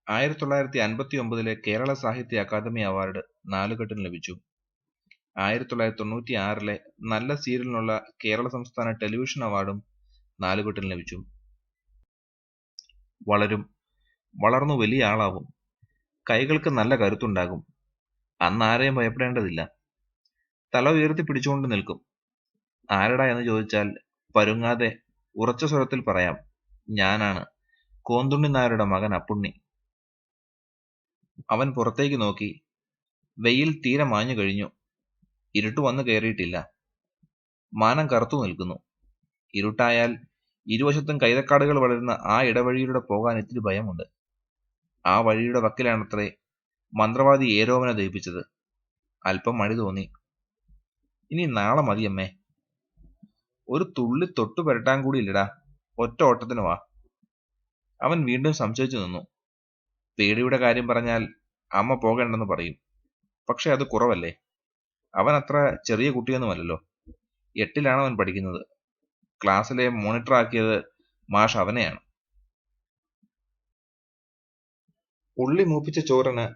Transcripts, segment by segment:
1959 കേരള സാഹിത്യ academy award നാലുകെട്ടിന് ലഭിച്ചു. 1996 നല്ല സീരിയലിനുള്ള കേരള സംസ്ഥാന ടെലിവിഷൻ അവാർഡും നാലുകെട്ടിന് ലഭിച്ചു. വളരും, വളർന്നു വലിയ ആളാവും, കൈകൾക്ക് നല്ല കരുത്തുണ്ടാകും. അന്നാരെയും ഭയപ്പെടേണ്ടതില്ല. തല ഉയർത്തി പിടിച്ചുകൊണ്ട് നിൽക്കും. ആരടാ എന്ന് ചോദിച്ചാൽ പരുങ്ങാതെ ഉറച്ച സ്വരത്തിൽ പറയാം, ഞാനാണ് കോന്തുണ്ണി നായരുടെ മകൻ അപ്പുണ്ണി. അവൻ പുറത്തേക്ക് നോക്കി. വെയിൽ തീരെ മാഞ്ഞു കഴിഞ്ഞു. ഇരുട്ട് വന്നു കയറിയിട്ടില്ല. മാനം കറുത്തു നിൽക്കുന്നു. ഇരുട്ടായാൽ ഇരുവശത്തും കൈതക്കാടുകൾ വളരുന്ന ആ ഇടവഴിയിലൂടെ പോകാൻ ഇത്തിരി ഭയമുണ്ട്. ആ വഴിയുടെ വക്കിലാണത്രേ മന്ത്രവാദി ഏരോമന ദഹിപ്പിച്ചത്. അല്പം മടി തോന്നി. ഇനി നാളെ മതിയമ്മേ. ഒരു തുള്ളി തൊട്ടു പുരട്ടാൻ കൂടിയില്ലടാ. ഒറ്റ ഓട്ടത്തിന് വാ. അവൻ വീണ്ടും സംശയിച്ചു നിന്നു. പേടിയുടെ കാര്യം പറഞ്ഞാൽ അമ്മ പോകേണ്ടെന്ന് പറയും. പക്ഷെ അത് കുറവല്ലേ. അവൻ അത്ര ചെറിയ കുട്ടിയൊന്നുമല്ലല്ലോ. 8ലാണ് അവൻ പഠിക്കുന്നത്. ക്ലാസ്സിലെ മോണിറ്റർ ആക്കിയത് മാഷ് അവനെയാണ്. ഉള്ളി മൂപ്പിച്ച ചോറിന്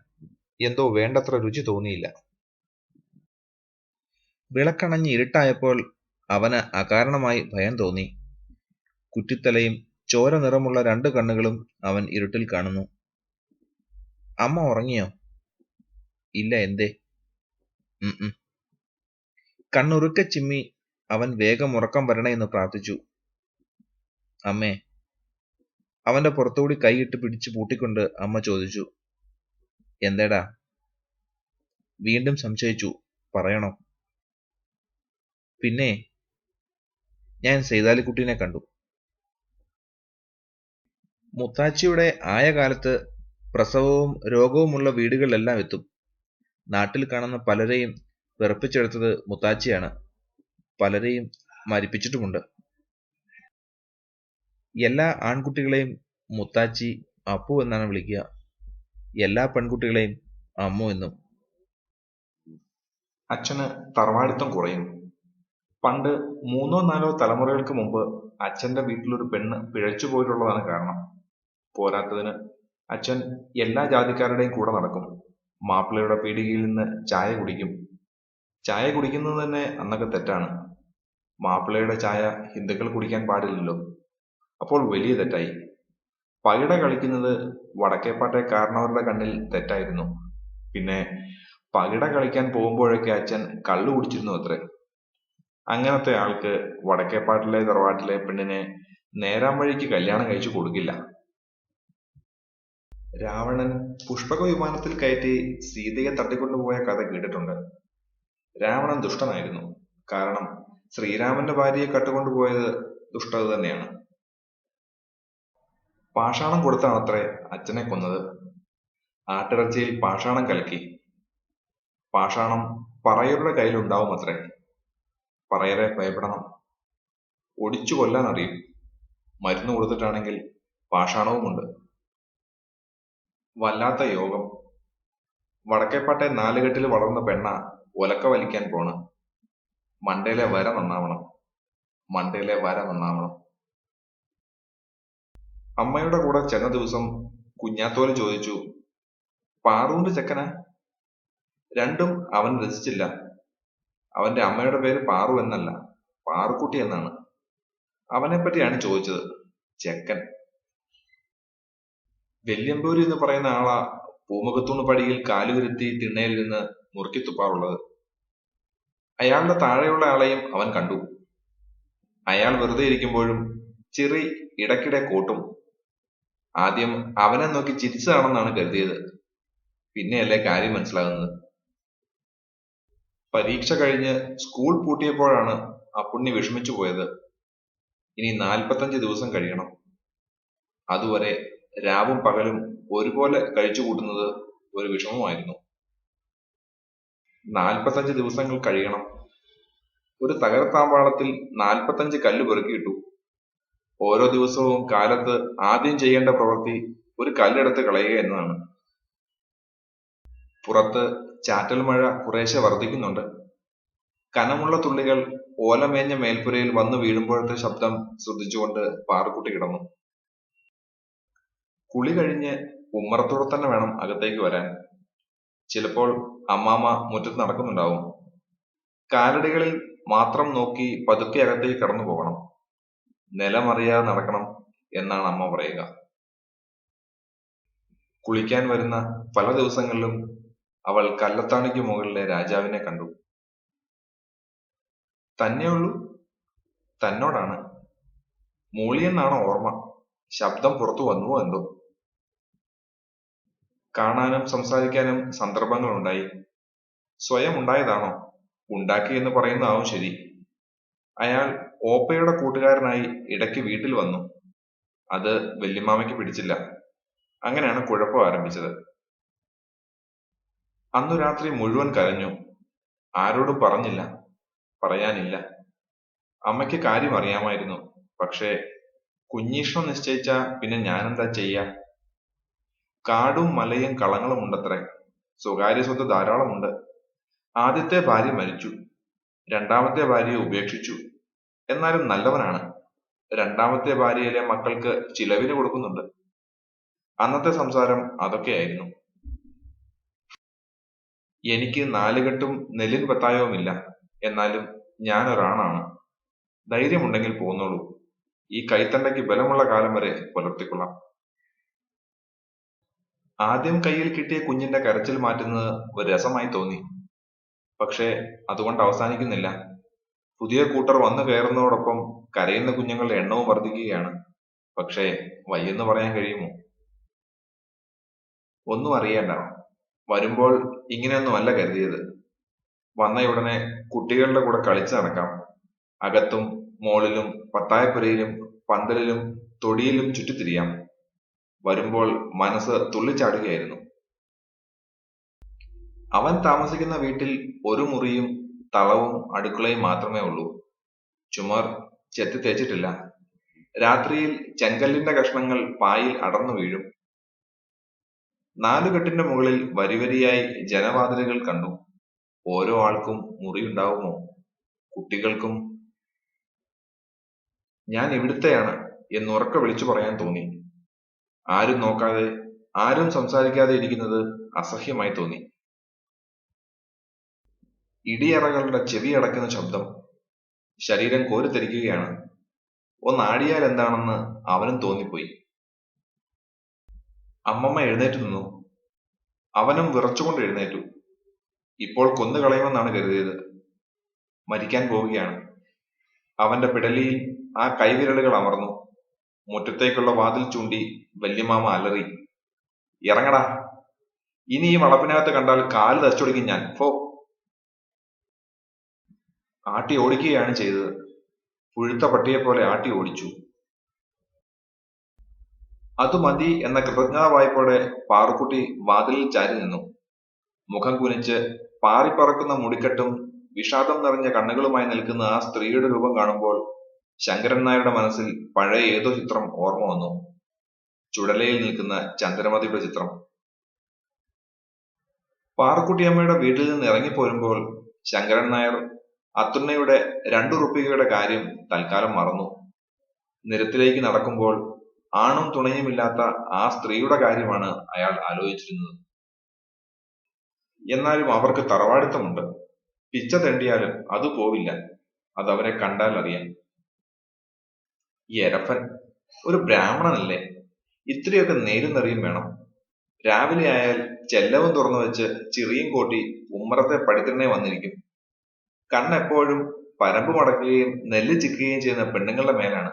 എന്തോ വേണ്ടത്ര രുചി തോന്നിയില്ല. വിളക്കണഞ്ഞ് ഇരുട്ടായപ്പോൾ അവന് അകാരണമായി ഭയം തോന്നി. കുറ്റിത്തലയും ചോര നിറമുള്ള 2 കണ്ണുകളും അവൻ ഇരുട്ടിൽ കാണുന്നു. അമ്മ ഉറങ്ങിയോ? ഇല്ല. എന്തേ? കണ്ണുറുക്കെ ചിമ്മി അവൻ വേഗം ഉറക്കം വരണേ എന്ന് പ്രാർത്ഥിച്ചു. അമ്മേ. അവന്റെ പുറത്തുകൂടി കൈയിട്ട് പിടിച്ചു പൂട്ടിക്കൊണ്ട് അമ്മ ചോദിച്ചു. എന്തേടാ? വീണ്ടും സംശയിച്ചു. പറയണോ? പിന്നെ ഞാൻ സൈതാലിക്കുട്ടീനെ കണ്ടു. മുത്താച്ചിയുടെ ആയ കാലത്ത് പ്രസവവും രോഗവുമുള്ള വീടുകളിലെല്ലാം എത്തും. നാട്ടിൽ കാണുന്ന പലരെയും വിറപ്പിച്ചെടുത്തത് മുത്താച്ചിയാണ്. പലരെയും മരിപ്പിച്ചിട്ടുമുണ്ട്. എല്ലാ ആൺകുട്ടികളെയും മുത്താച്ചി അപ്പു എന്നാണ് വിളിക്കുക. എല്ലാ പെൺകുട്ടികളെയും അമ്മു എന്നും. അച്ഛന് തറവാടിത്തം കുറയും. പണ്ട് 3-4 തലമുറകൾക്ക് മുമ്പ് അച്ഛന്റെ വീട്ടിലൊരു പെണ്ണ് പിഴച്ചു പോയിട്ടുള്ളതാണ് കാരണം. പോരാത്തതിന് അച്ഛൻ എല്ലാ ജാതിക്കാരുടെയും കൂടെ നടക്കും. മാപ്പിളയുടെ പീടികയിൽ നിന്ന് ചായ കുടിക്കും. ചായ കുടിക്കുന്നത് തന്നെ അന്നൊക്കെ തെറ്റാണ്. മാപ്പിളയുടെ ചായ ഹിന്ദുക്കൾ കുടിക്കാൻ പാടില്ലല്ലോ. അപ്പോൾ വലിയ തെറ്റായി. പകിട കളിക്കുന്നത് വടക്കേപ്പാട്ടെ കാരണവരുടെ കണ്ണിൽ തെറ്റായിരുന്നു. പിന്നെ പകിട കളിക്കാൻ പോകുമ്പോഴൊക്കെ അച്ഛൻ കള്ളു കുടിച്ചിരുന്നു അത്രേ. അങ്ങനത്തെ ആൾക്ക് വടക്കേപ്പാട്ടിലെ തറവാട്ടിലെ പെണ്ണിനെ നേരാം വഴിക്ക് കല്യാണം കഴിച്ചു കൊടുക്കില്ല. രാവണൻ പുഷ്പക വിമാനത്തിൽ കയറ്റി സീതയെ തട്ടിക്കൊണ്ടുപോയ കഥ കേട്ടിട്ടുണ്ട്. രാവണൻ ദുഷ്ടനായിരുന്നു. കാരണം ശ്രീരാമന്റെ ഭാര്യയെ കട്ടുകൊണ്ടുപോയത് ദുഷ്ടത തന്നെയാണ്. പാഷാണം കൊടുത്താണത്രേ അച്ഛനെ കൊന്നത്. ആട്ടിറച്ചിയിൽ പാഷാണം കലക്കി. പാഷാണം പറയരുടെ കയ്യിലുണ്ടാവും അത്രേ. പറയരെ ഭയപ്പെടണം. ഒടിച്ചു കൊല്ലാൻ അറിയും. മരുന്ന് കൊടുത്തിട്ടാണെങ്കിൽ പാഷാണവുമുണ്ട്. വല്ലാത്ത യോഗം. വടക്കേപ്പാട്ടെ 4 കെട്ടിൽ വളർന്ന പെണ്ണ ഒലക്ക വലിക്കാൻ പോണ്. മണ്ടയിലെ വര നന്നാവണം. മണ്ടയിലെ വര നന്നാവണം. അമ്മയുടെ കൂടെ ചെന്ന ദിവസം കുഞ്ഞാത്തോല് ചോദിച്ചു, പാറുവിന്റെ ചെക്കനാ? രണ്ടും അവൻ രസിച്ചില്ല. അവന്റെ അമ്മയുടെ പേര് പാറു എന്നല്ല, പാറുക്കുട്ടി എന്നാണ്. അവനെപ്പറ്റിയാണ് ചോദിച്ചത്. ചെക്കൻ. വെല്യമ്പൂരി എന്ന് പറയുന്ന ആളാ പൂമുഖത്തൂണ് പടിയിൽ കാലുവിരുത്തി തിണ്ണയിലിരുന്ന് മുറുക്കി തുപ്പാറുള്ളത്. അയാളുടെ താഴെയുള്ള ആളെയും അവൻ കണ്ടു. അയാൾ വെറുതെ ഇരിക്കുമ്പോഴും ചിറി ഇടയ്ക്കിടെ കൂട്ടും. ആദ്യം അവനെ നോക്കി ചിരിച്ചതാണെന്നാണ് കരുതിയത്. പിന്നെയല്ലേ കാര്യം മനസ്സിലാകുന്നത്. പരീക്ഷ കഴിഞ്ഞ് സ്കൂൾ പൂട്ടിയപ്പോഴാണ് അപ്പുണ്ണി വിഷമിച്ചു പോയത്. ഇനി 45 ദിവസം കഴിയണം. അതുവരെ രാവും പകലും ഒരുപോലെ കഴിച്ചു കൂട്ടുന്നത് ഒരു വിഷമമായിരുന്നു. 45 ദിവസങ്ങൾ കഴിയണം. ഒരു തകരത്താമ്പാളത്തിൽ 45 കല്ല് പെറുക്കിയിട്ടു. ഓരോ ദിവസവും കാലത്ത് ആദ്യം ചെയ്യേണ്ട പ്രവൃത്തി ഒരു കല്ലെടുത്ത് കളയുക എന്നതാണ്. പുറത്ത് ചാറ്റൽ മഴ കുറേശ്ശെ വർദ്ധിക്കുന്നുണ്ട്. കനമുള്ള തുള്ളികൾ ഓലമേഞ്ഞ മേൽപ്പുരയിൽ വന്നു വീഴുമ്പോഴത്തെ ശബ്ദം ശ്രദ്ധിച്ചുകൊണ്ട് പാറുക്കുട്ടി കിടന്നു. കുളി കഴിഞ്ഞ് ഉമ്മറത്തൂടെ തന്നെ വേണം അകത്തേക്ക് വരാൻ. ചിലപ്പോൾ അമ്മാമ്മ മുറ്റത്ത് നടക്കുന്നുണ്ടാവും. കാലടികളിൽ മാത്രം നോക്കി പതുക്കെ അകത്തേക്ക് കടന്നു പോകണം. നിലമറിയാതെ നടക്കണം എന്നാണ് അമ്മ പറയുക. കുളിക്കാൻ വരുന്ന പല ദിവസങ്ങളിലും അവൾ കല്ലത്താണിക്ക് മുകളിലെ രാജാവിനെ കണ്ടു. തന്നെയുള്ളൂ? തന്നോടാണ്. മൂളിയെന്നാണോ ഓർമ്മ. ശബ്ദം പുറത്തു വന്നുവോ എന്തോ. കാണാനും സംസാരിക്കാനും സന്ദർഭങ്ങളുണ്ടായി. സ്വയം ഉണ്ടായതാണോ? ഉണ്ടാക്കി എന്ന് പറയുന്നതാവും ശരി. അയാൾ ഓപ്പയുടെ കൂട്ടുകാരനായി ഇടയ്ക്ക് വീട്ടിൽ വന്നു. അത് വല്യമ്മാമയ്ക്ക് പിടിച്ചില്ല. അങ്ങനെയാണ് കുഴപ്പം ആരംഭിച്ചത്. അന്നു രാത്രി മുഴുവൻ കരഞ്ഞു. ആരോടും പറഞ്ഞില്ല, പറയാനില്ല. അമ്മയ്ക്ക് കാര്യം അറിയാമായിരുന്നു. പക്ഷേ കുഞ്ഞീഷ്ണം നിശ്ചയിച്ച പിന്നെ ഞാനെന്താ ചെയ്യാ? കാടും മലയും കളങ്ങളും ഉണ്ടത്രേ. സ്വകാര്യ സ്വത്ത് ധാരാളമുണ്ട്. ആദ്യത്തെ ഭാര്യ മരിച്ചു. രണ്ടാമത്തെ ഭാര്യയെ ഉപേക്ഷിച്ചു. എന്നാലും നല്ലവനാണ്. രണ്ടാമത്തെ ഭാര്യയിലെ മക്കൾക്ക് ചിലവിന് കൊടുക്കുന്നുണ്ട്. അന്നത്തെ സംസാരം അതൊക്കെയായിരുന്നു. എനിക്ക് നാലുകെട്ടും നെല്ലിൻ പത്തായവുമില്ല. എന്നാലും ഞാനൊരാണാണ്. ധൈര്യമുണ്ടെങ്കിൽ പോന്നോളൂ. ഈ കൈത്തണ്ടയ്ക്ക് ബലമുള്ള കാലം വരെ പുലർത്തിക്കൊള്ളാം. ആദ്യം കയ്യിൽ കിട്ടിയ കുഞ്ഞിന്റെ കരച്ചിൽ മാറ്റുന്നത് ഒരു രസമായി തോന്നി. പക്ഷേ അതുകൊണ്ട് അവസാനിക്കുന്നില്ല. പുതിയ കൂട്ടർ വന്നു കയറുന്നതോടൊപ്പം കരയുന്ന കുഞ്ഞുങ്ങളുടെ എണ്ണവും വർദ്ധിക്കുകയാണ്. പക്ഷേ വയ്യെന്ന് പറയാൻ കഴിയുമോ? ഒന്നും അറിയേണ്ട. വരുമ്പോൾ ഇങ്ങനെയൊന്നുമല്ല കരുതിയത്. വന്നയുടനെ കുട്ടികളുടെ കൂടെ കളിച്ചു നടക്കാം. അകത്തും മോളിലും പത്തായപ്പുരയിലും പന്തലിലും തൊടിയിലും ചുറ്റിത്തിരിയാം. വരുമ്പോൾ മനസ്സ് തുള്ളിച്ചാടുകയായിരുന്നു. അവൻ താമസിക്കുന്ന വീട്ടിൽ ഒരു മുറിയും തളവും അടുക്കളയും മാത്രമേ ഉള്ളൂ. ചുമർ ചെത്തി തേച്ചിട്ടില്ല. രാത്രിയിൽ ചെങ്കല്ലിന്റെ കഷ്ണങ്ങൾ പായിൽ അടർന്നു വീഴും. നാലുകെട്ടിന്റെ മുകളിൽ വരിവരിയായി ജനവാതിലുകൾ കണ്ടു. ഓരോ ആൾക്കും മുറിയുണ്ടാവുമോ? കുട്ടികൾക്കും. ഞാൻ ഇവിടുത്തെയാണ് എന്നുറക്കെ വിളിച്ചു പറയാൻ തോന്നി. ആരും നോക്കാതെ, ആരും സംസാരിക്കാതെ ഇരിക്കുന്നത് അസഹ്യമായി തോന്നി. ഇടിയറകളുടെ ചെവി അടയ്ക്കുന്ന ശബ്ദം. ശരീരം കോരിത്തരിക്കുകയാണ്. ഒന്നാടിയാൽ എന്താണെന്ന് അവനും തോന്നിപ്പോയി. അമ്മമ്മ എഴുന്നേറ്റ് നിന്നു. അവനും വിറച്ചുകൊണ്ട് എഴുന്നേറ്റു. ഇപ്പോൾ കൊന്നുകളയുമെന്നാണ് കരുതിയത്. മരിക്കാൻ പോവുകയാണ്. അവന്റെ പിടലിയിൽ ആ കൈവിരലുകൾ അമർന്നു. മുറ്റത്തേക്കുള്ള വാതിൽ ചൂണ്ടി വല്യമാമ അലറി, ഇറങ്ങടാ, ഇനി ഈ വളപ്പിനകത്ത് കണ്ടാൽ കാല് തച്ചൊടിക്കും ഞാൻ. ഫോ. ആട്ടി ഓടിക്കുകയാണ് ചെയ്തത്. പുഴുത്ത പട്ടിയെപ്പോലെ ആട്ടി ഓടിച്ചു. അത് മതി എന്ന കൃതജ്ഞതാ വായ്പോടെ പാറുക്കുട്ടി വാതിലിൽ ചാരി നിന്നു. മുഖം കുനിച്ച് പാറിപ്പറക്കുന്ന മുടിക്കെട്ടും വിഷാദം നിറഞ്ഞ കണ്ണുകളുമായി നിൽക്കുന്ന ആ സ്ത്രീയുടെ രൂപം കാണുമ്പോൾ ശങ്കരൻ നായരുടെ മനസ്സിൽ പഴയ ഏതോ ചിത്രം ഓർമ്മ വന്നു. ചുടലയിൽ നിൽക്കുന്ന ചന്ദ്രമതിയുടെ ചിത്രം. പാറുക്കുട്ടിയമ്മയുടെ വീട്ടിൽ നിന്ന് ഇറങ്ങിപ്പോരുമ്പോൾ ശങ്കരൻ നായർ അത്തുണ്ണയുടെ 2 റുപ്പികയുടെ കാര്യം തൽക്കാലം മറന്നു. നിരത്തിലേക്ക് നടക്കുമ്പോൾ ആണും തുണയുമില്ലാത്ത ആ സ്ത്രീയുടെ കാര്യമാണ് അയാൾ ആലോചിച്ചിരുന്നത്. എന്നാലും അവർക്ക് തറവാടിത്തമുണ്ട്. പിച്ച തെണ്ടിയാലും അത് പോവില്ല. അതവരെ കണ്ടാൽ അറിയാം. എരപ്പൻ, ഒരു ബ്രാഹ്മണനല്ലേ? ഇത്രയൊക്കെ നേരും നെറിയും വേണം. രാവിലെ ആയാൽ ചെല്ലവും തുറന്നു വെച്ച് ചിറിയും കോട്ടി ഉമ്മറത്തെ പടിത്തന്നെ വന്നിരിക്കും. കണ്ണെപ്പോഴും പരമ്പ് മടക്കുകയും നെല്ല് ചിക്കുകയും ചെയ്യുന്ന പെണ്ണുങ്ങളുടെ മേലാണ്.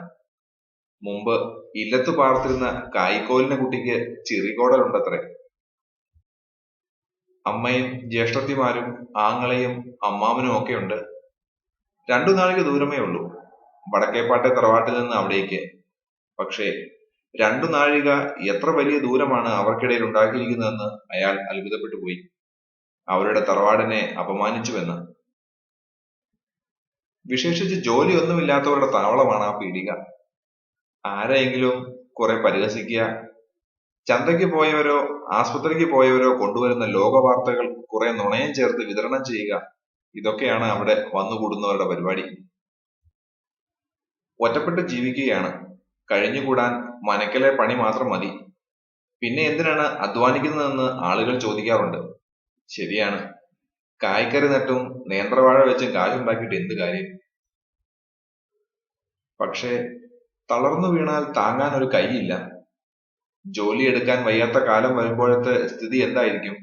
മുമ്പ് ഇല്ലത്ത് പാർത്തിരുന്ന കായിക്കോലിന്റെ കുട്ടിക്ക് ചിറികോടലുണ്ടത്രേ. അമ്മയും ജ്യേഷ്ഠത്തിമാരും ആങ്ങളയും അമ്മാവനും ഒക്കെ ഉണ്ട്. 2 നാഴിക ദൂരമേ ഉള്ളൂ വടക്കേപ്പാട്ടെ തറവാട്ടിൽ നിന്ന് അവിടേക്ക്. പക്ഷേ 2 നാഴിക എത്ര വലിയ ദൂരമാണ് അവർക്കിടയിൽ ഉണ്ടാക്കിയിരിക്കുന്നതെന്ന് അയാൾ അത്ഭുതപ്പെട്ടു പോയി. അവരുടെ തറവാടിനെ അപമാനിച്ചുവെന്ന്. വിശേഷിച്ച് ജോലി ഒന്നുമില്ലാത്തവരുടെ താവളമാണ് ആ പീടിക. ആരെയെങ്കിലും കുറെ പരിഹസിക്കുക, ചന്തയ്ക്ക് പോയവരോ ആസ്പത്രിക്ക് പോയവരോ കൊണ്ടുവരുന്ന ലോക വാർത്തകൾ കുറെ നുണയം ചേർത്ത് വിതരണം ചെയ്യുക, ഇതൊക്കെയാണ് അവിടെ വന്നുകൂടുന്നവരുടെ പരിപാടി. ഒറ്റപ്പെട്ട് ജീവിക്കുകയാണ്. കഴിഞ്ഞുകൂടാൻ മനക്കലെ പണി മാത്രം മതി. പിന്നെ എന്തിനാണ് അധ്വാനിക്കുന്നതെന്ന് ആളുകൾ ചോദിക്കാറുണ്ട്. ശരിയാണ്, കായ്ക്കറി നട്ടും നേന്ത്രവാഴ വെച്ചും കാശുണ്ടാക്കിയിട്ട് എന്ത് കാര്യം? പക്ഷേ തളർന്നു വീണാൽ താങ്ങാൻ ഒരു കൈയില്ല. ജോലിയെടുക്കാൻ വയ്യാത്ത കാലം വരുമ്പോഴത്തെ സ്ഥിതി എന്തായിരിക്കും?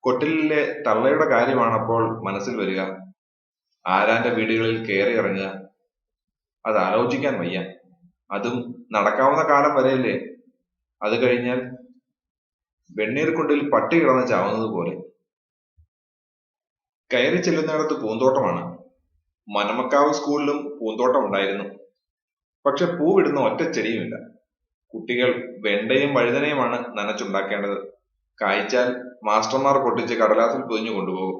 കൊട്ടിലിലെ തള്ളയുടെ കാര്യമാണപ്പോൾ മനസ്സിൽ വരിക. ആരാന്റെ വീടുകളിൽ കയറി ഇറങ്ങുക, അത് ആലോചിക്കാൻ വയ്യ. അതും നടക്കാവുന്ന കാലം വരെയല്ലേ. അത് കഴിഞ്ഞാൽ വെണ്ണീർക്കുണ്ടിൽ പട്ടി കിടന്ന് ചാവുന്നത് പോലെ. കയറി ചെല്ലുന്നിടത്ത് പൂന്തോട്ടമാണ്. മനമക്കാവ് സ്കൂളിലും പൂന്തോട്ടം ഉണ്ടായിരുന്നു. പക്ഷെ പൂവിടുന്ന ഒറ്റ ചെടിയുമില്ല. കുട്ടികൾ വെണ്ടയും വഴുതനയുമാണ് നനച്ചുണ്ടാക്കേണ്ടത്. കായ്ച്ചാൽ മാസ്റ്റർമാർ പൊട്ടിച്ച് കടലാസിൽ പൊതിഞ്ഞു കൊണ്ടുപോകും.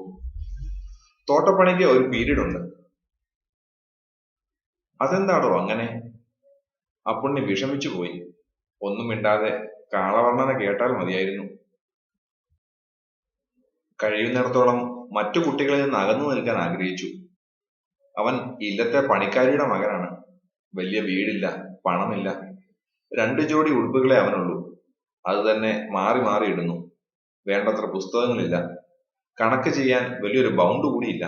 തോട്ടപ്പണിക്ക് ഒരു പീരീഡ് ഉണ്ട്. അതെന്താണോ അങ്ങനെ? അപ്പുണ്ണി വിഷമിച്ചു പോയി. ഒന്നും മിണ്ടാതെ കാളവർണ്ണന കേട്ടാൽ മതിയായിരുന്നു. കഴിയുന്നിടത്തോളം മറ്റു കുട്ടികളിൽ നിന്ന് അകന്നു നിൽക്കാൻ ആഗ്രഹിച്ചു. അവൻ ഇല്ലത്തെ പണിക്കാരിയുടെ മകനാണ്. വലിയ വീടില്ല, പണമില്ല. 2 ജോഡി ഉടുപ്പുകളെ അവനുള്ളൂ. അത് തന്നെ മാറി മാറി ഇടുന്നു. വേണ്ടത്ര പുസ്തകങ്ങളില്ല. കണക്ക് ചെയ്യാൻ വലിയൊരു ബൗണ്ട് കൂടിയില്ല.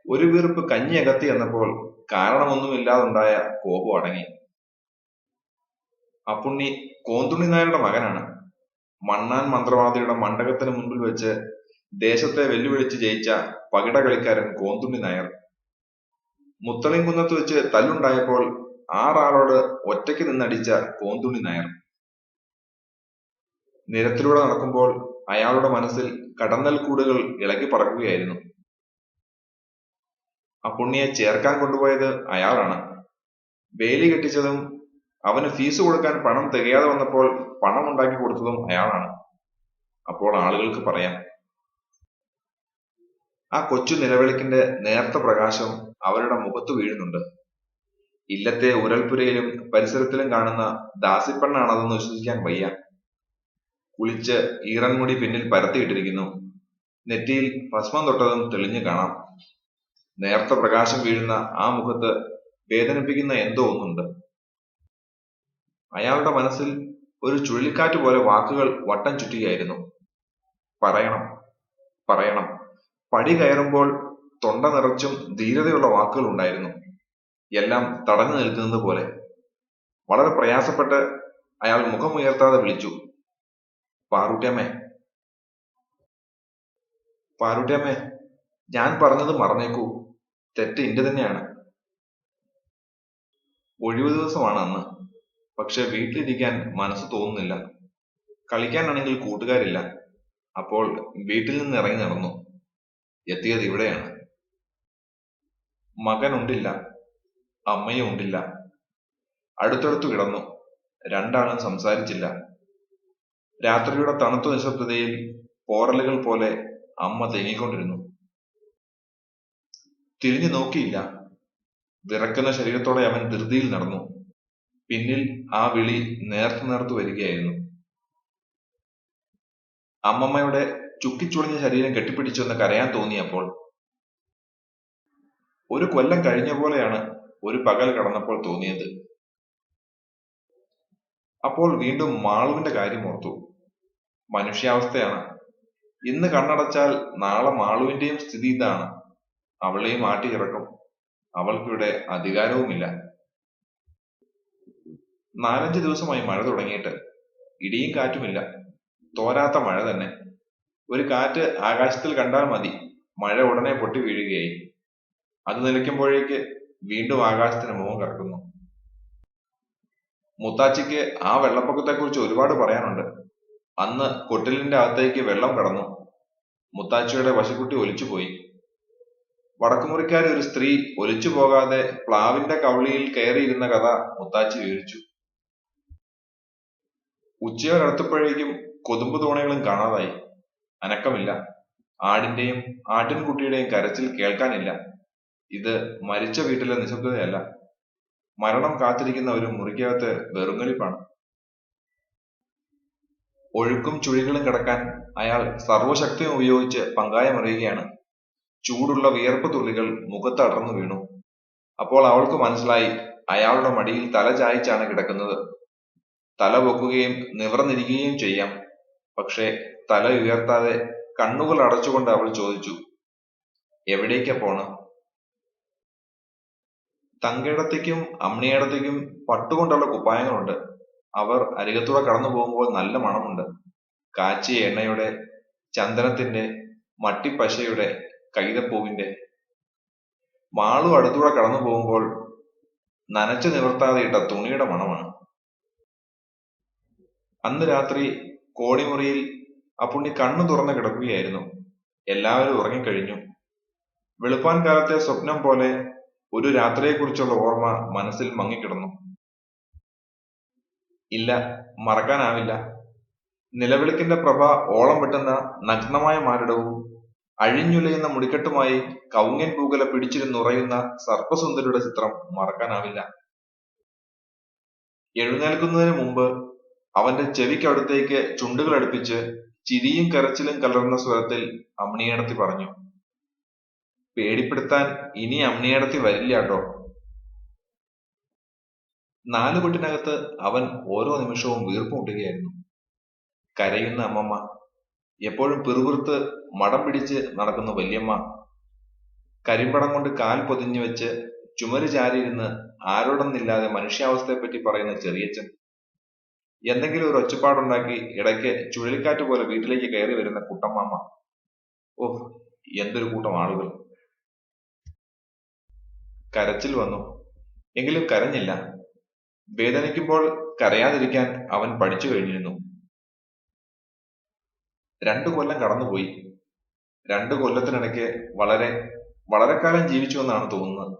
ഒരു വീർപ്പ് കഞ്ഞി അകത്തി എന്നപ്പോൾ കാരണമൊന്നുമില്ലാതുണ്ടായ കോപം അടങ്ങി. അപ്പുണ്ണി കോന്തുണ്ണി നായരുടെ മകനാണ്. മണ്ണാൻ മന്ത്രവാദിയുടെ മണ്ഡപത്തിന് മുൻപിൽ വെച്ച് ദേശത്തെ വെല്ലുവിളിച്ച് ജയിച്ച പകിട കളിക്കാരൻ കോന്തുണ്ണി നായർ. മുത്തളിംകുന്നത്ത് വെച്ച് തല്ലുണ്ടായപ്പോൾ 6 ആളോട് ഒറ്റയ്ക്ക് നിന്നടിച്ച കോന്തുണ്ണി നായർ. നിരത്തിലൂടെ നടക്കുമ്പോൾ അയാളുടെ മനസ്സിൽ കടന്നൽക്കൂടുകൾ ഇളകി പറക്കുകയായിരുന്നു. അപ്പുണ്ണിയെ ചേർക്കാൻ കൊണ്ടുപോയത് അയാളാണ്. വേലി കെട്ടിച്ചതും അവന് ഫീസ് കൊടുക്കാൻ പണം തികയാതെ വന്നപ്പോൾ പണം ഉണ്ടാക്കി കൊടുത്തതും അയാളാണ്. അപ്പോൾ ആളുകൾക്ക് പറയാം. ആ കൊച്ചു നിലവിളക്കിന്റെ നേർത്ത പ്രകാശം അവരുടെ മുഖത്ത് വീഴുന്നുണ്ട്. ഇല്ലത്തെ ഉരൽപുരയിലും പരിസരത്തിലും കാണുന്ന ദാസിപ്പെണ്ണാണതെന്ന് വിശ്വസിക്കാൻ വയ്യ. കുളിച്ച് ഈറൻമുടി പിന്നിൽ പരത്തിയിട്ടിരിക്കുന്നു. നെറ്റിയിൽ ഭസ്മം തൊട്ടതും തെളിഞ്ഞു കാണാം. നേർത്ത പ്രകാശം വീഴുന്ന ആ മുഖത്ത് വേദനിപ്പിക്കുന്ന എന്തോ ഒന്നുണ്ട്. അയാളുടെ മനസ്സിൽ ഒരു ചുഴലിക്കാറ്റ് പോലെ വാക്കുകൾ വട്ടം ചുറ്റുകയായിരുന്നു. പറയണം, പറയണം. പടി കയറുമ്പോൾ തൊണ്ട നിറച്ചും ധീരതയുള്ള വാക്കുകൾ ഉണ്ടായിരുന്നു. എല്ലാം തടഞ്ഞു നിൽക്കുന്നത് പോലെ. വളരെ പ്രയാസപ്പെട്ട് അയാൾ മുഖമുയർത്താതെ വിളിച്ചു, പാറൂട്ടിയമ്മേ, പാറൂട്ടിയമ്മേ, ഞാൻ പറഞ്ഞത് മറന്നേക്കൂ. തെറ്റ് ഇന്റെ തന്നെയാണ്. ഒഴിവു ദിവസമാണ് അന്ന്. പക്ഷെ വീട്ടിലിരിക്കാൻ മനസ്സ് തോന്നുന്നില്ല. കളിക്കാനാണെങ്കിൽ കൂട്ടുകാരില്ല. അപ്പോൾ വീട്ടിൽ നിന്ന് ഇറങ്ങി നടന്നു. എത്തിയത് ഇവിടെയാണ്. മകനുണ്ടില്ല, അമ്മയും ഉണ്ടില്ല. അടുത്തടുത്തു കിടന്നു. രണ്ടാളും സംസാരിച്ചില്ല. രാത്രിയുടെ തണുത്ത നിശബ്ദതയിൽ പോറലുകൾ പോലെ അമ്മ തേങ്ങിക്കൊണ്ടിരുന്നു. തിരിഞ്ഞു നോക്കിയില്ല. വിറക്കുന്ന ശരീരത്തോടെ അവൻ ധൃതിയിൽ നടന്നു. പിന്നിൽ ആ വിളി നേർത്തു നേർത്തു വരികയായിരുന്നു. അമ്മമ്മയുടെ ചുക്കിച്ചുളിഞ്ഞ ശരീരം കെട്ടിപ്പിടിച്ചൊന്ന് കരയാൻ തോന്നിയപ്പോൾ. ഒരു കൊല്ലം കഴിഞ്ഞ പോലെയാണ് ഒരു പകൽ കടന്നപ്പോൾ തോന്നിയത്. അപ്പോൾ വീണ്ടും മാളുവിന്റെ കാര്യം ഓർത്തു. മനുഷ്യാവസ്ഥയാണ്. ഇന്ന് കണ്ണടച്ചാൽ നാളെ മാളുവിന്റെയും സ്ഥിതി ഇതാണ്. അവളെയും ആട്ടിയിറക്കും. അവൾക്കിവിടെ അധികാരവുമില്ല. 4-5 ദിവസമായി മഴ തുടങ്ങിയിട്ട്. ഇടിയും കാറ്റുമില്ല. തോരാത്ത മഴ തന്നെ. ഒരു കാറ്റ് ആകാശത്തിൽ കണ്ടാൽ മതി, മഴ ഉടനെ പൊട്ടി വീഴുകയായി. അത് നിലയ്ക്കുമ്പോഴേക്ക് വീണ്ടും ആകാശത്തിന് മുഖം കറക്കുന്നു. മുത്താച്ചിക്ക് ആ വെള്ളപ്പൊക്കത്തെക്കുറിച്ച് ഒരുപാട് പറയാനുണ്ട്. അന്ന് കൊട്ടിലിന്റെ അകത്തേക്ക് വെള്ളം കടന്നു. മുത്താച്ചിയുടെ പശുക്കുട്ടി ഒലിച്ചുപോയി. വടക്കുമുറിക്കാരി ഒരു സ്ത്രീ ഒലിച്ചു പോകാതെ പ്ലാവിന്റെ കവളിയിൽ കയറിയിരുന്ന കഥ മുത്താച്ചി വിവരിച്ചു. ഉച്ചയോടടുത്തപ്പോഴേക്കും കൊതുമ്പ് തോണികളും കാണാതായി. അനക്കമില്ല. ആടിന്റെയും ആട്ടിൻകുട്ടിയുടെയും കരച്ചിൽ കേൾക്കാനില്ല. ഇത് മരിച്ച വീട്ടിലെ നിശബ്ദതയല്ല, മരണം കാത്തിരിക്കുന്ന ഒരു മുറിക്കകത്ത് വെറുങ്ങലിപ്പാണ്. ഒഴുക്കും ചുഴികളും കിടക്കാൻ അയാൾ സർവശക്തിയും ഉപയോഗിച്ച് പങ്കായമറിയുകയാണ്. ചൂടുള്ള വിയർപ്പ് തുള്ളികൾ മുഖത്ത് അടർന്നു വീണു. അപ്പോൾ അവൾക്ക് മനസ്സിലായി, അയാളുടെ മടിയിൽ തല ചായ്ച്ചാണ് കിടക്കുന്നത്. തല പൊക്കുകയും നിവർന്നിരിക്കുകയും ചെയ്യാം. പക്ഷേ തല ഉയർത്താതെ കണ്ണുകൾ അടച്ചുകൊണ്ട് അവൾ ചോദിച്ചു, എവിടേക്കാ പോണ്? തങ്കയിടത്തേക്കും അമ്മിണിയിടത്തേക്കും പട്ടുകൊണ്ടുള്ള കുപ്പായങ്ങളുണ്ട്. അവർ അരികത്തൂടെ കടന്നു പോകുമ്പോൾ നല്ല മണമുണ്ട്. കാച്ചിയ എണ്ണയുടെ, ചന്ദനത്തിന്റെ, മട്ടിപ്പശയുടെ, കൈതപ്പൂവിന്റെ. മാളു അടുത്തൂടെ കടന്നു പോകുമ്പോൾ നനച്ചു നിവർത്താതെ ഇട്ട തുണിയുടെ മണമാണ്. അന്ന് രാത്രി കോണിമുറിയിൽ അപ്പുണ്ണി കണ്ണു തുറന്ന് കിടക്കുകയായിരുന്നു. എല്ലാവരും ഉറങ്ങിക്കഴിഞ്ഞു. വെളുപ്പാൻ കാലത്തെ സ്വപ്നം പോലെ ഒരു രാത്രിയെക്കുറിച്ചുള്ള ഓർമ്മ മനസ്സിൽ മങ്ങിക്കിടന്നു. ഇല്ല, മറക്കാനാവില്ല. നിലവിളക്കിന്റെ പ്രഭ ഓളം വെട്ടുന്ന നഗ്നമായ മാറിടവും അഴിഞ്ഞുലയുന്ന മുടിക്കെട്ടുമായി കൗങ്ങൻ പൂകല പിടിച്ചിരുന്നുറയുന്ന സർപ്പസുന്ദരിയുടെ ചിത്രം മറക്കാനാവില്ല. എഴുന്നേൽക്കുന്നതിന് മുമ്പ് അവന്റെ ചെവിക്കടുത്തേക്ക് ചുണ്ടുകൾ അടുപ്പിച്ച് ചിരിയും കരച്ചിലും കലർന്ന സ്വരത്തിൽ അമ്മിണിയേടത്തി പറഞ്ഞു, പേടിപ്പെടുത്താൻ ഇനി അമ്മിണിയേടത്തി വരില്ലാട്ടോ. നാലുകൊട്ടിനകത്ത് അവൻ ഓരോ നിമിഷവും വീർപ്പുമുട്ടുകയായിരുന്നു. കരയുന്ന അമ്മമ്മ, എപ്പോഴും പിറുപിറുത്ത് മടം പിടിച്ച് നടക്കുന്ന വല്യമ്മ, കരിമ്പടം കൊണ്ട് കാൽ പൊതിഞ്ഞു വെച്ച് ചുമര് ചാരിയിരുന്ന് ആരോടൊന്നില്ലാതെ മനുഷ്യാവസ്ഥയെപ്പറ്റി പറയുന്ന ചെറിയച്ഛൻ, എന്തെങ്കിലും ഒരു ഒച്ചപ്പാടുണ്ടാക്കി ഇടയ്ക്ക് ചുഴലിക്കാറ്റ് പോലെ വീട്ടിലേക്ക് കയറി വരുന്ന കുട്ടമ്മാമ്മ. ഓഹ്, എന്തൊരു കൂട്ടം ആളുകൾ! കരച്ചിൽ വന്നു. എങ്കിലും കരഞ്ഞില്ല. വേദനിക്കുമ്പോൾ കരയാതിരിക്കാൻ അവൻ പഠിച്ചു കഴിഞ്ഞിരുന്നു. 2 കൊല്ലം കടന്നുപോയി. 2 കൊല്ലത്തിനിടയ്ക്ക് വളരെ വളരെക്കാലം ജീവിച്ചുവെന്നാണ് തോന്നുന്നത്.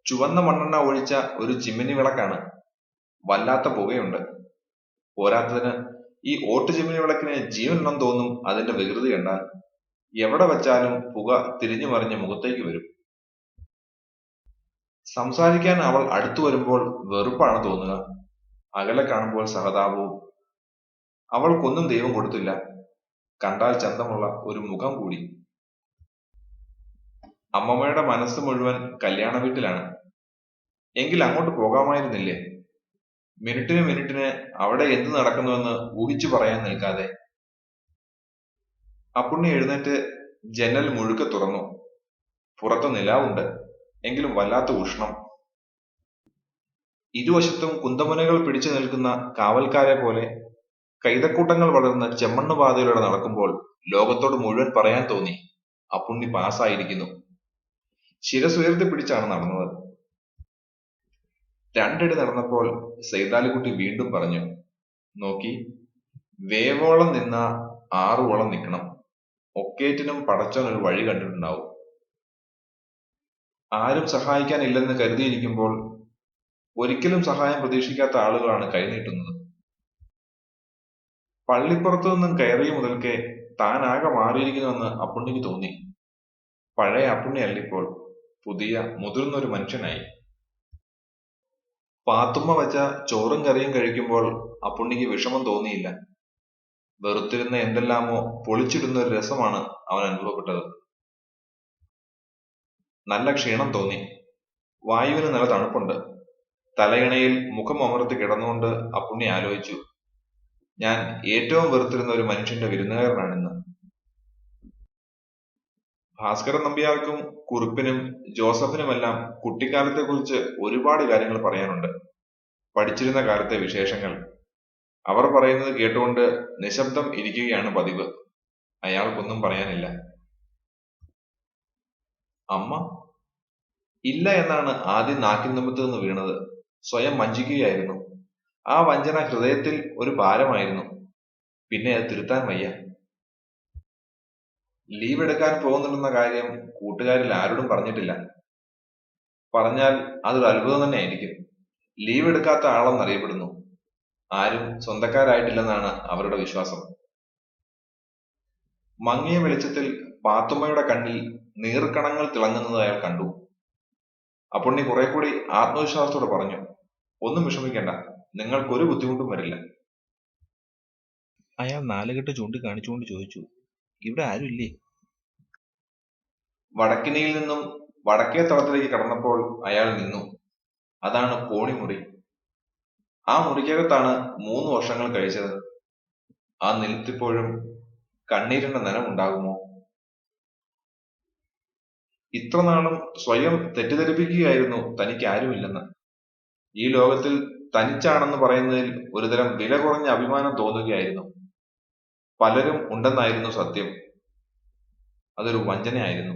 ചുവന്ന മണ്ണെണ്ണ ഒഴിച്ച ഒരു ചിമ്മിനി വിളക്കാണ്. വല്ലാത്ത പുകയുണ്ട്. പോരാത്തതിന് ഈ ഓട്ടു ചിമ്മിനി വിളക്കിന് ജീവനുണ്ടെന്ന് തോന്നും അതിന്റെ വികൃതി കണ്ടാൽ. എവിടെ വെച്ചാലും പുക തിരിഞ്ഞു മറിഞ്ഞ് മുഖത്തേക്ക് വരും. സംസാരിക്കാൻ അവൾ അടുത്തു വരുമ്പോൾ വെറുപ്പാണ് തോന്നുക, അകലെ കാണുമ്പോൾ സഹതാപവും. അവൾക്കൊന്നും ദൈവം കൊടുത്തില്ല, കണ്ടാൽ ചന്തമുള്ള ഒരു മുഖം കൂടി. അമ്മമ്മയുടെ മനസ്സ് മുഴുവൻ കല്യാണ വീട്ടിലാണ്. എങ്കിൽ അങ്ങോട്ട് പോകാമായിരുന്നില്ലേ? മിനിറ്റിന് മിനിറ്റിന് അവിടെ എന്ത് നടക്കുന്നുവെന്ന് ഊഹിച്ചു പറയാൻ നിൽക്കാതെ. അപ്പുണ്ണി എഴുന്നേറ്റ് ജനൽ മുഴുക്കെ തുറന്നു. പുറത്ത് നിലാവുണ്ട്, എങ്കിലും വല്ലാത്ത ഉഷ്ണം. ഇരുവശത്തും കുന്തമുനകൾ പിടിച്ചു നിൽക്കുന്ന കാവൽക്കാരെ പോലെ കൈതക്കൂട്ടങ്ങൾ വളർന്ന് ചെമ്മണ്ണുപാതയിലൂടെ നടക്കുമ്പോൾ ലോകത്തോട് മുഴുവൻ പറയാൻ തോന്നി, അപ്പുണ്ണി പാസ്സായിരിക്കുന്നു. ശിരസുയർത്തി പിടിച്ചാണ് നടന്നത്. 2 അടി നടന്നപ്പോൾ സൈതാലിക്കുട്ടി വീണ്ടും പറഞ്ഞു, നോക്കി, വേവോളം നിന്നാ 6 ഓളം നിൽക്കണം. ഒക്കേറ്റിനും പടച്ചോൻ ഒരു വഴി കണ്ടിട്ടുണ്ടാവും. ആരും സഹായിക്കാനില്ലെന്ന് കരുതിയിരിക്കുമ്പോൾ ഒരിക്കലും സഹായം പ്രതീക്ഷിക്കാത്ത ആളുകളാണ് കൈനീട്ടുന്നത്. പള്ളിപ്പുറത്തു നിന്നും കയറിയ മുതൽക്കേ താനാകെ മാറിയിരിക്കുന്നുവെന്ന് അപ്പുണ്ണിക്ക് തോന്നി. പഴയ അപ്പുണ്ണി അല്ലിപ്പോൾ, പുതിയ മുതിർന്നൊരു മനുഷ്യനായി. പാത്തുമ്മ വെച്ച ചോറും കറിയും കഴിക്കുമ്പോൾ അപ്പുണ്ണിക്ക് വിഷമം തോന്നിയില്ല. വെറുത്തിരുന്ന എന്തെല്ലാമോ പൊളിച്ചിടുന്ന ഒരു രസമാണ് അവൻ അനുഭവപ്പെട്ടത്. നല്ല ക്ഷീണം തോന്നി. വായുവിന് നല്ല തണുപ്പുണ്ട്. തലയിണയിൽ മുഖം അമർത്തി കിടന്നുകൊണ്ട് അപ്പുണ്ണി ആലോചിച്ചു, ഞാൻ ഏറ്റവും വെറുത്തിരുന്ന ഒരു മനുഷ്യന്റെ വിരുന്നുകാരനാണിന്ന്. ഭാസ്കരൻ നമ്പ്യാർക്കും കുറുപ്പിനും ജോസഫിനുമെല്ലാം കുട്ടിക്കാലത്തെക്കുറിച്ച് ഒരുപാട് കാര്യങ്ങൾ പറയാനുണ്ട്. പഠിച്ചിരുന്ന കാലത്തെ വിശേഷങ്ങൾ. അവർ പറയുന്നത് കേട്ടുകൊണ്ട് നിശബ്ദം ഇരിക്കുകയാണ് പതിവ്. അയാൾക്കൊന്നും പറയാനില്ല. അമ്മ? ഇല്ല എന്നാണ് ആദ്യം നാക്കിൻ തുമ്പത്ത് നിന്ന് വീണത്. സ്വയം വഞ്ചിക്കുകയായിരുന്നു. ആ വഞ്ചന ഹൃദയത്തിൽ ഒരു ഭാരമായിരുന്നു. പിന്നെ അത് തിരുത്താൻ വയ്യ. ലീവ് എടുക്കാൻ പോകുന്നുണ്ടെന്ന കാര്യം കൂട്ടുകാരിൽ ആരോടും പറഞ്ഞിട്ടില്ല. പറഞ്ഞാൽ അതൊരു അത്ഭുതം തന്നെ ആയിരിക്കും. ലീവ് എടുക്കാത്ത ആളെന്നറിയപ്പെടുന്നു. ആരും സ്വന്തക്കാരായിട്ടില്ലെന്നാണ് അവരുടെ വിശ്വാസം. മങ്ങിയ വെളിച്ചത്തിൽ പാത്തുമ്മയുടെ കണ്ണിൽ നീർക്കണങ്ങൾ തിളങ്ങുന്നത് അയാൾ കണ്ടു. അപ്പുണ്ണി കുറെ കൂടി ആത്മവിശ്വാസത്തോടെ പറഞ്ഞു, ഒന്നും വിഷമിക്കണ്ട, നിങ്ങൾക്കൊരു ബുദ്ധിമുട്ടും വരില്ല. അയാൾ നാലുകെട്ട് ചൂണ്ടിക്കാണിച്ചുകൊണ്ട് ചോദിച്ചു, ഇവിടെ ആരുമില്ലേ? വടക്കിനിയിൽ നിന്നും വടക്കേ തളത്തിലേക്ക് കടന്നപ്പോൾ അയാൾ നിന്നു. അതാണ് കോണിമുറി. ആ മുറിക്കകത്താണ് 3 വർഷങ്ങൾ കഴിച്ചത്. ആ നിലത്തിപ്പോഴും കണ്ണീരിന്റെ നനവുണ്ടാകുമോ? ഇത്രനാളും സ്വയം തെറ്റിദ്ധരിപ്പിക്കുകയായിരുന്നു തനിക്ക് ആരുമില്ലെന്ന്. ഈ ലോകത്തിൽ തനിച്ചാണെന്ന് പറയുന്നതിൽ ഒരുതരം വില കുറഞ്ഞ അഭിമാനം തോന്നുകയായിരുന്നു. പലരും ഉണ്ടെന്നായിരുന്നു സത്യം. അതൊരു വഞ്ചനയായിരുന്നു.